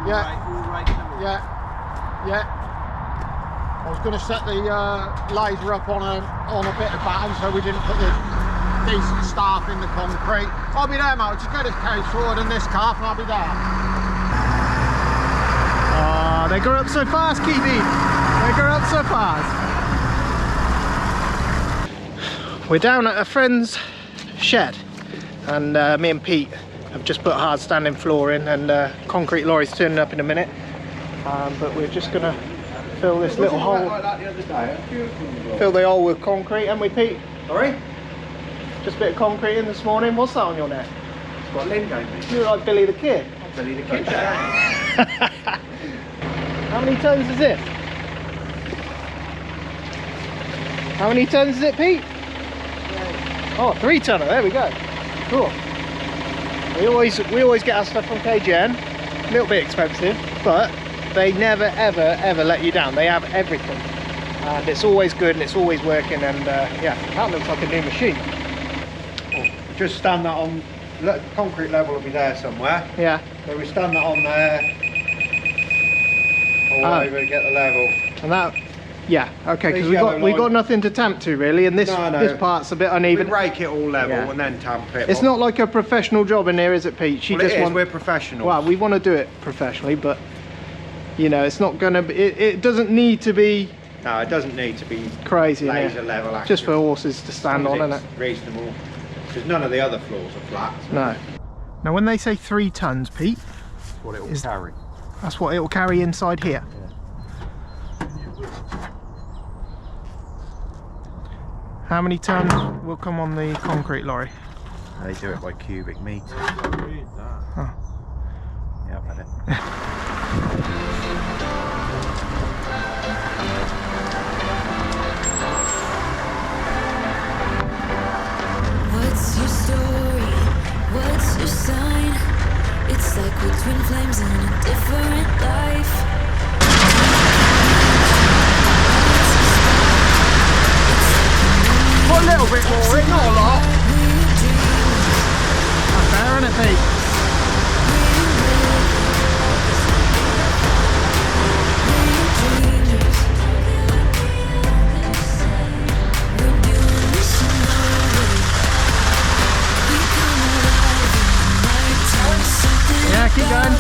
Yeah. I was going to set the laser up on a bit of batten so we didn't put the decent staff in the concrete. I'll be there, mate. Just get this case forward and this calf and I'll be there. Oh, they grew up so fast, Kiwi. They grew up so fast. We're down at a friend's shed and me and Pete have just put hard standing floor in and concrete lorry's turning up in a minute. But we're just going to fill this little hole. Fill the hole with concrete, haven't we, Pete? Sorry? Just a bit of concrete in this morning. What's that on your neck? It's what Lynn gave me. You look like Billy the Kid. Billy the Kid. How many tons is it? How many tons is it, Pete? Oh, 3 tonner. There we go. Cool. We always get our stuff from KGN. A little bit expensive, but they never ever let you down. They have everything, and it's always good and it's always working. And yeah, that looks like a new machine. Just stand that on. The concrete level will be there somewhere. Yeah. So we stand that on there. All over to get the level. And that. Yeah, okay, because we got nothing to tamp to really, and this part's a bit uneven. We rake it all level and then tamp it. It's not like a professional job in here, is it, Pete? We're professionals. Well, we want to do it professionally, but you know, it's not going to be. It doesn't need to be. No, it doesn't need to be crazy. Laser level. Just for horses to stand on, isn't it? Reasonable, because none of the other floors are flat. So. No. Now, when they say 3 tons, Pete, that's what it will carry. That's what it will carry inside here. Yeah. How many tons will come on the concrete lorry? They do it by cubic meters. Huh. Yeah, I've had it. What's your story? What's your sign? It's like we're twin flames in a different life. Put a little bit more in, not a lot. That's better, isn't it, Pete? Yeah, keep going.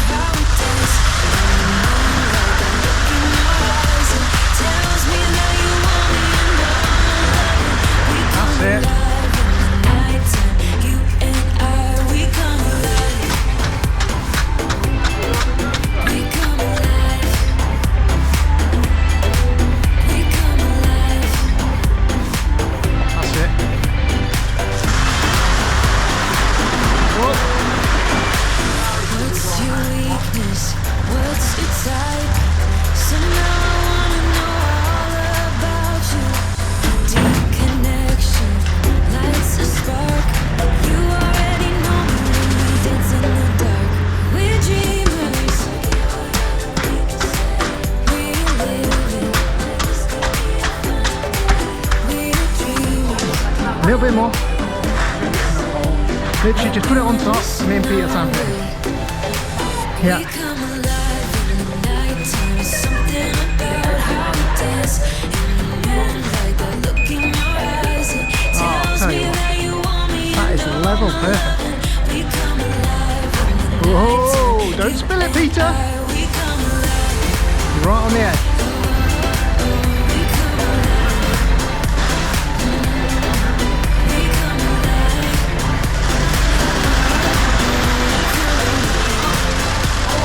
That's it. A little bit more. Literally just put it on top, me and Peter sample it. Yeah. Oh, I'll tell you what, that is level perfect. Whoa, don't spill it, Peter. You're right on the edge.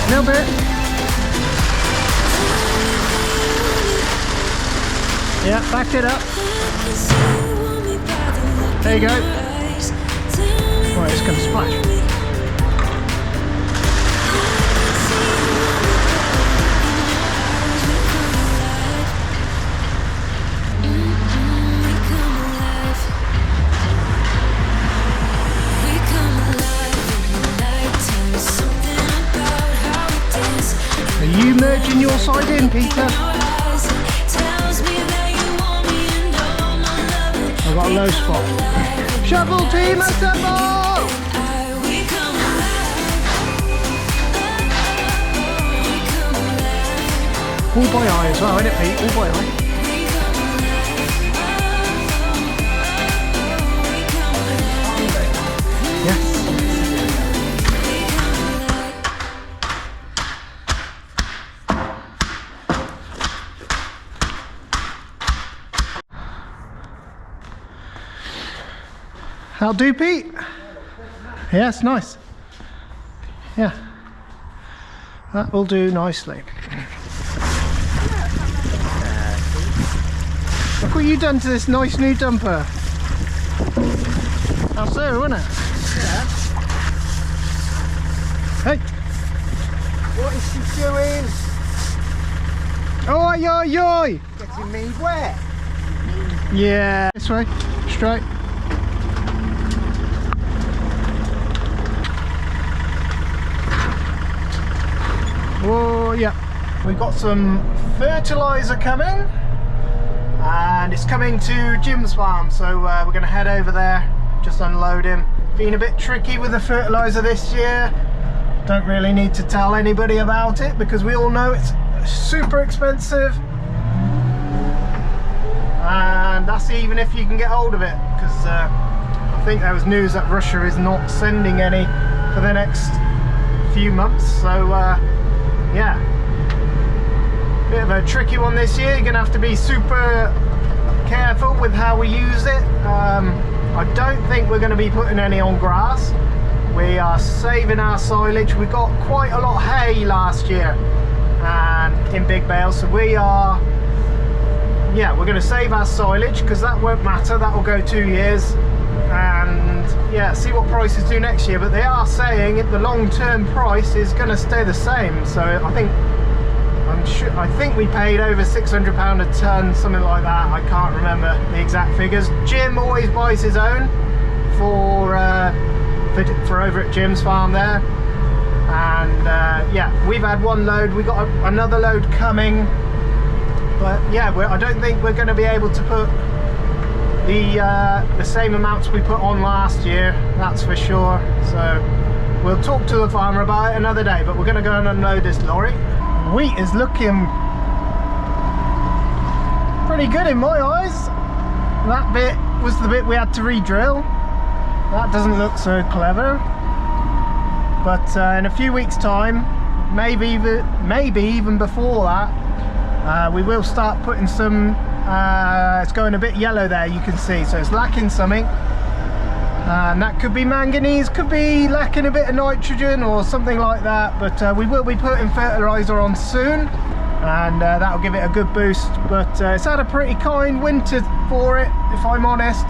A little bit. Yeah, back it up. There you go. Right, it's going to splash. Are you merging your side in, Peter? I've got a low spot. Shovel team assemble! All by eye as well, isn't it, Pete? All by eye. Yes. How do, Pete? Yeah, it's nice. Yeah. That will do nicely. Look what you've done to this nice new dumper. That's there, isn't it? Yeah. Hey! What is she doing? Oi, oi, oi! Getting me wet. Yeah. This way, straight. Oh, yeah. We've got some fertilizer coming, and it's coming to Jim's farm, so we're going to head over there, just unload him. Been a bit tricky with the fertilizer this year. Don't really need to tell anybody about it because we all know it's super expensive, and that's even if you can get hold of it, because I think there was news that Russia is not sending any for the next few months, so yeah, bit of a tricky one this year. You're gonna have to be super careful with how we use it. I don't think we're going to be putting any on grass. We are saving our silage. We got quite a lot of hay last year and in big bales, so we are, yeah, we're going to save our silage because that won't matter. That will go 2 years, and yeah, see what prices do next year. But they are saying the long-term price is going to stay the same, so I think we paid over £600 a tonne, something like that. I can't remember the exact figures. Jim always buys his own for over at Jim's farm there, and yeah, we've had one load. We got another load coming, but yeah, I don't think we're going to be able to put the same amounts we put on last year, that's for sure. So we'll talk to the farmer about it another day, but we're going to go and unload this lorry. Wheat is looking pretty good in my eyes. That bit was the bit we had to re-drill. That doesn't look so clever, but in a few weeks time, maybe even before that, we will start putting some, it's going a bit yellow there, you can see, so it's lacking something. And that could be manganese, could be lacking a bit of nitrogen or something like that, but we will be putting fertilizer on soon, and that'll give it a good boost. But it's had a pretty kind winter for it, if I'm honest.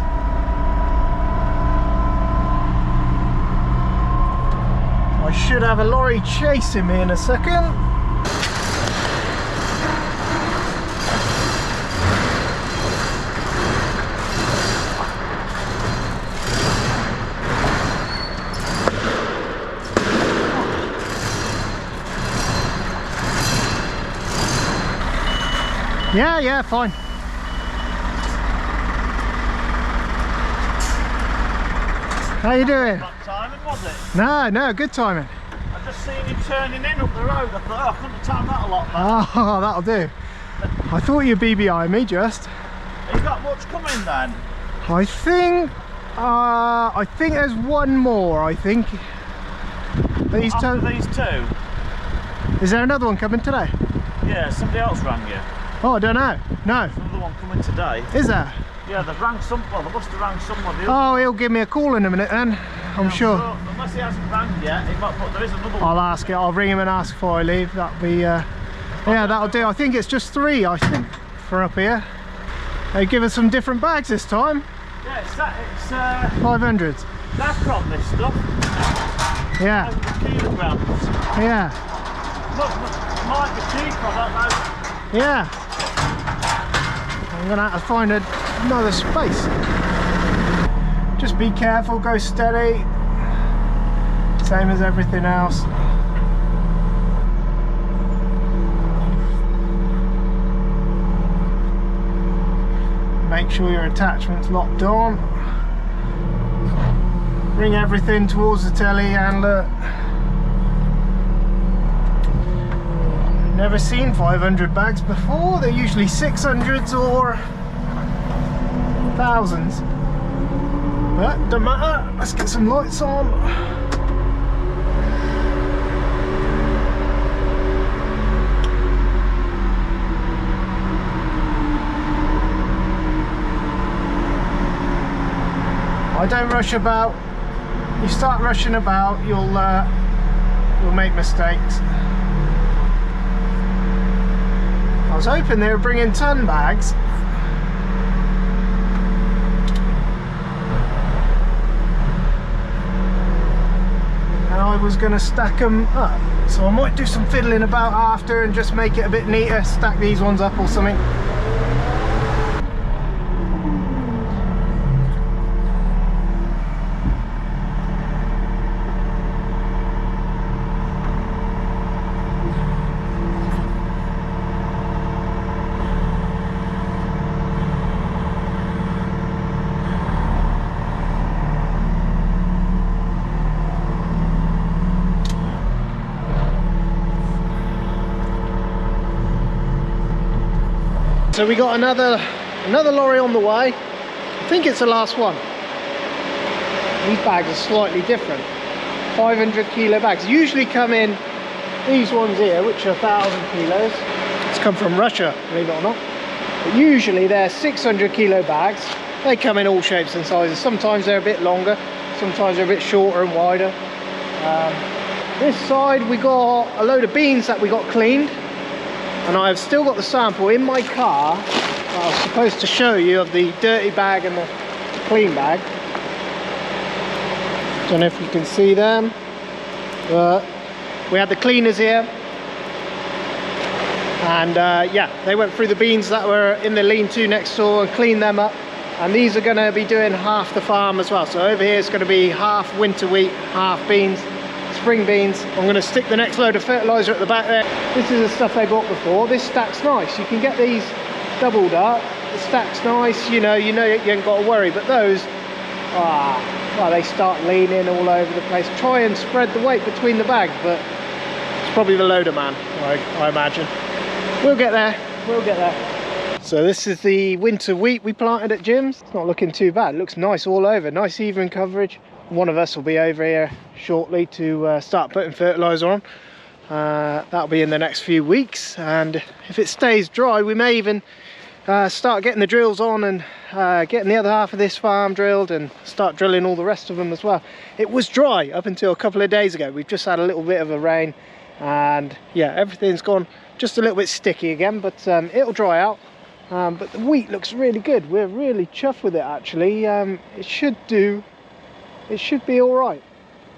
I should have a lorry chasing me in a second. Yeah, fine. How you doing? Not timing, was it? No, good timing. I just seen you turning in up the road. I thought, oh, I couldn't have timed that a lot better. Oh, that'll do. I thought you'd be behind me just. Have you got much coming then? I think there's one more, I think. These After two. these two? Is there another one coming today? Yeah, somebody else rang you. Oh, I don't know. No. There's another one coming today. Is there? Yeah, they've rang some, well, they must have rang somebody. Oh, he'll give me a call in a minute then, I'm sure. Unless he hasn't rang yet, he might, but there is another one. I'll ask it, I'll ring him and ask before I leave. That'll be, yeah, that'll do. I think it's just 3, I think, for up here. They give us some different bags this time. Yeah, it's 500s. Dacron, this stuff. Yeah. Kilograms. Yeah. Look, might be cheap, I don't know. Yeah. I'm gonna have to find another space. Just be careful, go steady. Same as everything else. Make sure your attachment's locked on. Bring everything towards the telehandler. never seen 500 bags before. They're usually 600s or thousands. But doesn't matter. Let's get some lights on. I don't rush about. You start rushing about, you'll make mistakes. I was hoping they were bringing ton bags. And I was going to stack them up. So I might do some fiddling about after and just make it a bit neater, stack these ones up or something. So we got another lorry on the way. I think it's the last one. These bags are slightly different. 500 kilo bags. Usually come in these ones here, which are 1,000 kilos. It's come from Russia, believe it or not. But usually they're 600 kilo bags. They come in all shapes and sizes. Sometimes they're a bit longer, sometimes they're a bit shorter and wider. This side we got a load of beans that we got cleaned. And I've still got the sample in my car that I was supposed to show you of the dirty bag and the clean bag. Don't know if you can see them, but we had the cleaners here. And yeah, they went through the beans that were in the lean-to next door and cleaned them up. And these are going to be doing half the farm as well. So over here it's going to be half winter wheat, half beans. Spring beans. I'm going to stick the next load of fertilizer at the back there. This is the stuff they bought before. This stack's nice. You can get these doubled up. The stack's nice. You know you ain't got to worry. But those, well, they start leaning all over the place. Try and spread the weight between the bags, but it's probably the loader man, I imagine. We'll get there. We'll get there. So this is the winter wheat we planted at Jim's. It's not looking too bad. It looks nice all over. Nice even coverage. One of us will be over here shortly to start putting fertilizer on. That'll be in the next few weeks, and if it stays dry we may even start getting the drills on and getting the other half of this farm drilled and start drilling all the rest of them as well. It was dry up until a couple of days ago. We've just had a little bit of a rain, and yeah, everything's gone just a little bit sticky again, but it'll dry out. But the wheat looks really good. We're really chuffed with it actually. It should be all right.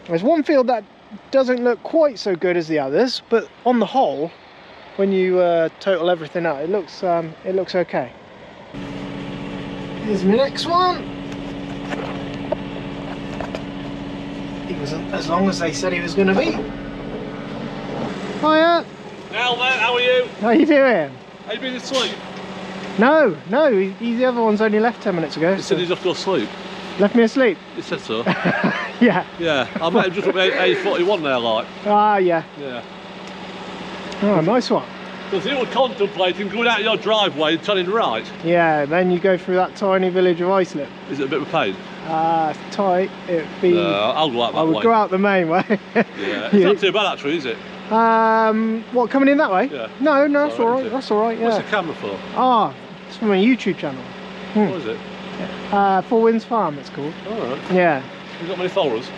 There's one field that doesn't look quite so good as the others, but on the whole, when you total everything out, it looks okay. Here's my next one. He wasn't as long as they said he was going to be. Hiya. Now then, how are you? How you doing? Have you been asleep? No, the other one's only left 10 minutes ago. He said he's off to sleep. Left me asleep? He said so. Yeah. Yeah, I met him just up at A41 there, like. Ah, yeah. Yeah. Oh, nice one. Because he was contemplating going out your driveway and turning right. Yeah, then you go through that tiny village of Islip. Is it a bit of a pain? It's tight. It'd be. No, I'll go out that way. I would go out the main way. Yeah, it's not too bad actually, is it? What, coming in that way? Yeah. No, that's all right. That's all right. Yeah. What's the camera for? Ah, it's from a YouTube channel. What is it? Four Winds Farm, it's called. Alright. Yeah. You got many followers?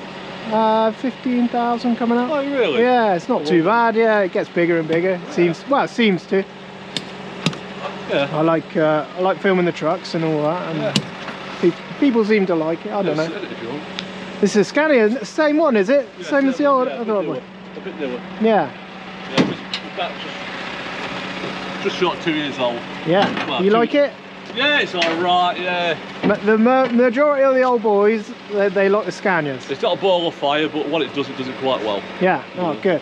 15,000 coming up. Oh, really? Yeah, it's not too bad. Yeah, it gets bigger and bigger. It seems. Well, it seems to. Yeah. I like filming the trucks and all that, and people seem to like it. I don't know. This is a Scania, same one, is it? Yeah, same as the old other one. A bit newer. Yeah. Yeah, just short 2 years old. Yeah. Well, you like it? Yeah, it's alright, yeah. The majority of the old boys, they like the Scanias. It's got a ball of fire, but what it does quite well. Yeah, oh good.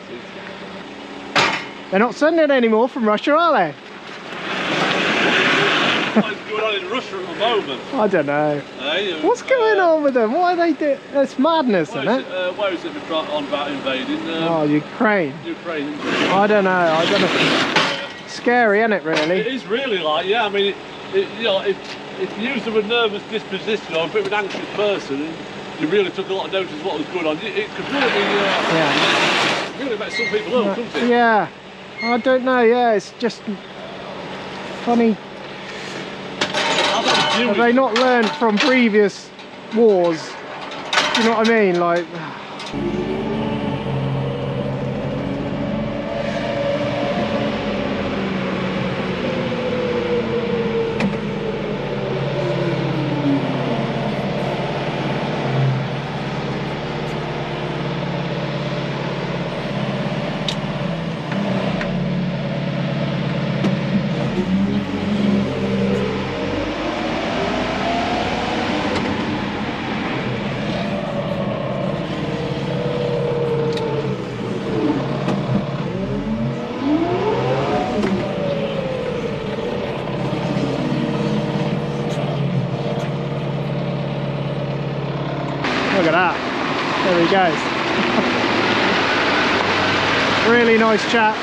They're not sending it anymore from Russia, are they? What's going on in Russia at the moment? I don't know. Hey, what's going on with them? What are they doing? It's madness, isn't it? Where is it we're on about invading? Oh, Ukraine. Ukraine. I don't know. scary, isn't it, really? It is really like, yeah. I mean, you know, if you use of a nervous disposition or a bit of an anxious person, and you really took a lot of notice of what was going on, it could really, really make some people ill, couldn't it? Yeah, I don't know. Yeah, it's just funny. Have they not learned from previous wars? Do you know what I mean? Like. Look at that, there he goes. Really nice chap.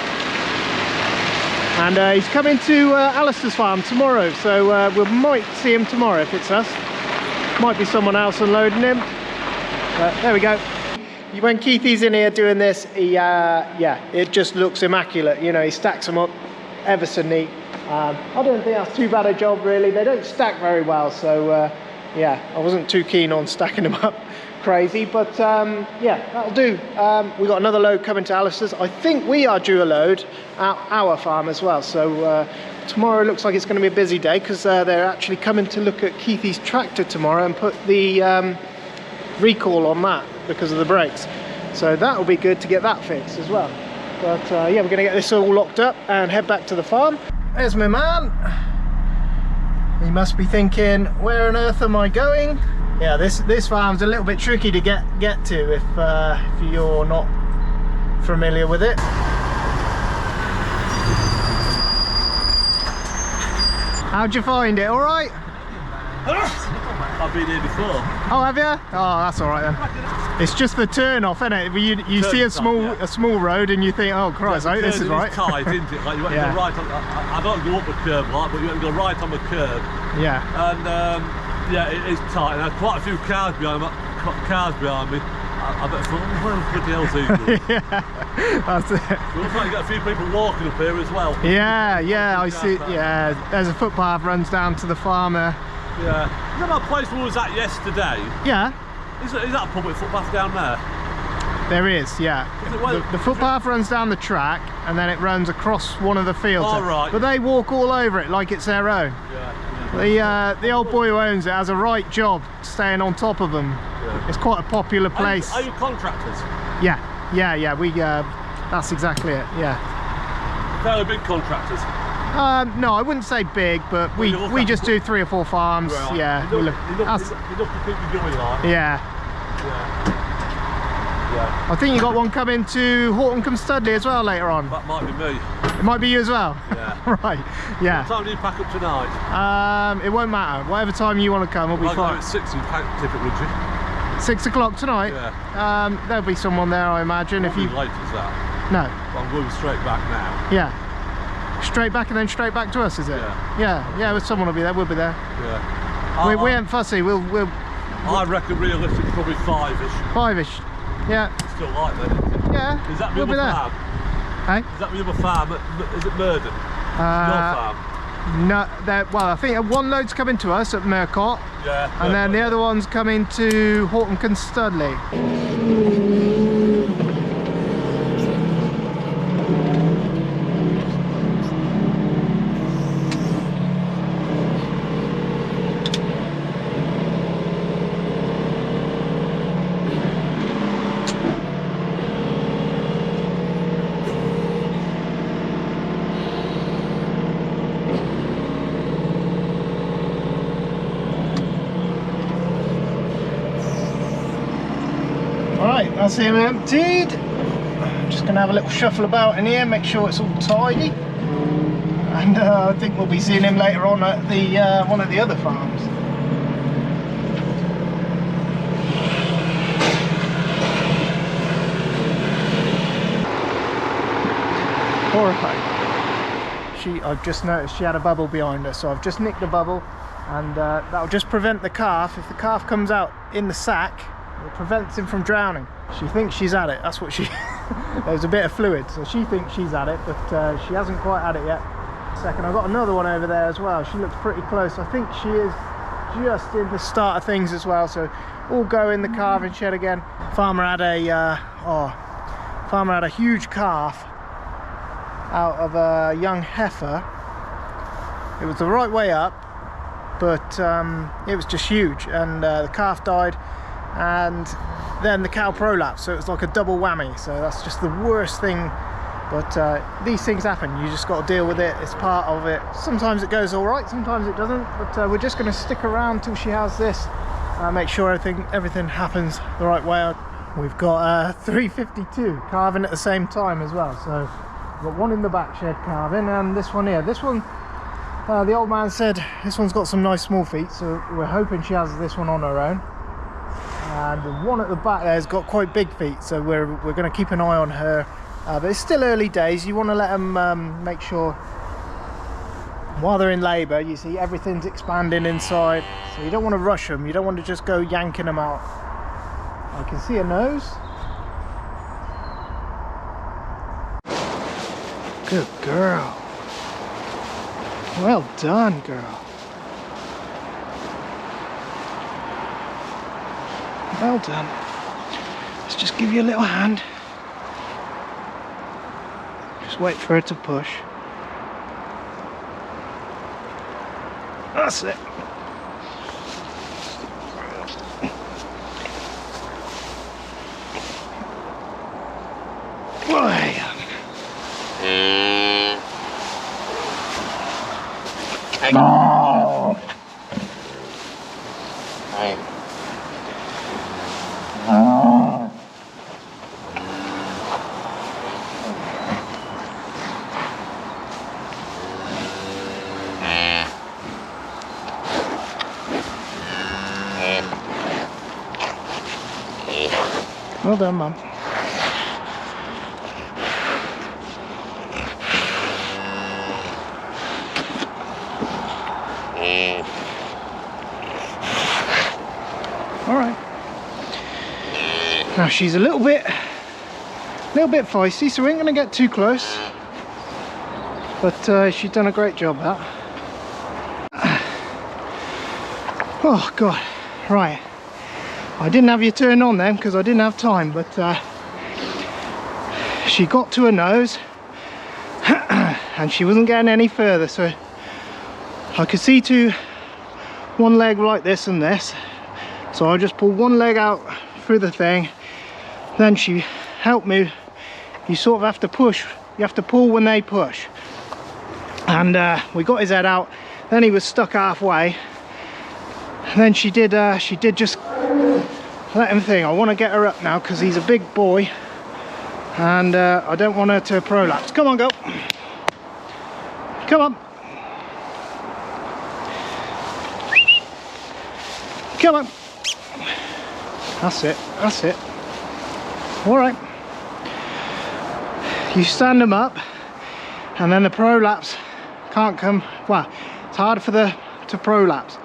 And he's coming to Alistair's farm tomorrow, so we might see him tomorrow if it's us. Might be someone else unloading him. But there we go. When Keithy's in here doing this, he, yeah, it just looks immaculate. You know, he stacks them up ever so neat. I don't think that's too bad a job really. They don't stack very well, so yeah, I wasn't too keen on stacking them up crazy, but yeah, that'll do. We got another load coming to Alistair's. I think we are due a load at our farm as well, so tomorrow looks like it's going to be a busy day because they're actually coming to look at Keithy's tractor tomorrow and put the recall on that because of the brakes, so that'll be good to get that fixed as well. But yeah, we're going to get this all locked up and head back to the farm. There's my man. He must be thinking, where on earth am I going? Yeah, this farm's a little bit tricky to get to if you're not familiar with it. How'd you find it? All right? I've been here before. Oh, have you? Oh, that's all right then. It's just the turn off, isn't it? You see a small road and you think, oh Christ, yeah, this is right. It's tight, isn't it? Like you want to go right on. I don't go up the curb like, but you want to go right on the curb. Yeah. And yeah, it is tight. And there's quite a few cars behind me. I bet thought, where the hell's he doing? Yeah, that's it. It looks like you got a few people walking up here as well. Yeah, yeah, I see. Yeah, there's a footpath runs down to the farm there. Yeah. You know that place we was at yesterday? Yeah. Is that a public footpath down there? There is, yeah. The footpath runs down the track and then it runs across one of the fields. All right. But they walk all over it like it's their own. Yeah. The old boy who owns it has a right job staying on top of them. Yeah. It's quite a popular place. Are you contractors? Yeah. We that's exactly it. Yeah. Fairly big contractors. No, I wouldn't say big, but we just do 3 or 4 farms. Right. Yeah. Enough to keep you going, like. Yeah. I think you got one coming to Horton-cum-Studley as well later on. That might be me. It might be you as well? Yeah. Right, yeah. What time do you pack up tonight? It won't matter. Whatever time you want to come, we'll be fine. At 6 you pack tip it, would you? 6 o'clock tonight? Yeah. There'll be someone there, I imagine. Not if you late as that. No. But I'm going straight back now. Yeah. Straight back and then straight back to us, is it? Yeah, someone will be there. We'll be there. Yeah. We ain't fussy. We'll I reckon realistically probably 5ish. 5ish. Yeah. It's still like that. Yeah. Is that we'll the other farm? Hey? Is that the other farm? Is it Murden? Your farm? No. Well, I think one load's coming to us at Murcott. Yeah. And then the other one's coming to Horton-cum-Studley. Right, that's him emptied. I'm just going to have a little shuffle about in here, make sure it's all tidy. And I think we'll be seeing him later on at the one of the other farms. Alright, I've just noticed she had a bubble behind her, so I've just nicked the bubble, and that'll just prevent the calf. If the calf comes out in the sack, it prevents him from drowning. She thinks she's had it. That's what she. There's a bit of fluid, so she thinks she's had it, but she hasn't quite had it yet. Second, I've got another one over there as well. She looks pretty close. I think she is just in the start of things as well. So all go in the calving shed again. Farmer had a huge calf out of a young heifer. It was the right way up, but it was just huge, and the calf died, and then the cow prolapsed, so it was like a double whammy. So that's just the worst thing, but these things happen. You just got to deal with it. It's part of it. Sometimes it goes all right, sometimes it doesn't, but we're just going to stick around till she has this, make sure everything happens the right way. We've got 352 calving at the same time as well, so we've got one in the back shed calving, and this one here. This one, the old man said this one's got some nice small feet, so we're hoping she has this one on her own. And the one at the back there's got quite big feet, so we're going to keep an eye on her. But it's still early days. You want to let them make sure while they're in labour, you see everything's expanding inside, so you don't want to rush them. You don't want to just go yanking them out. I can see her nose. Good girl. Well done, girl. Well done. Let's just give you a little hand. Just wait for her to push. That's it. No. Well done, Mum. All right. Now she's a little bit feisty, so we ain't gonna get too close. But she's done a great job that. Oh God! Right. I didn't have you turn on them because I didn't have time, but she got to her nose and she wasn't getting any further, so I could see to one leg like this and this, so I just pulled one leg out through the thing. Then she helped me. You sort of have to push, you have to pull when they push, and we got his head out. Then he was stuck halfway, and then she did just let him think. I want to get her up now because he's a big boy, and I don't want her to prolapse. Come on, go. Come on. Come on. That's it. That's it. All right. You stand them up, and then the prolapse can't come. Well, it's hard for to prolapse.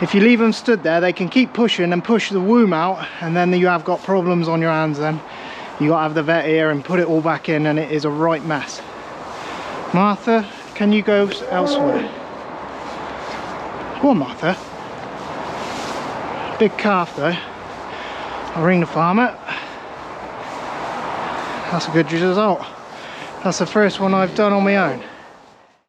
If you leave them stood there, they can keep pushing and push the womb out, and then you have got problems on your hands. Then you got to have the vet here and put it all back in, and it is a right mess. Martha, can you go elsewhere? Go on, Martha. Big calf though. I'll ring the farmer. That's a good result. That's the first one I've done on my own.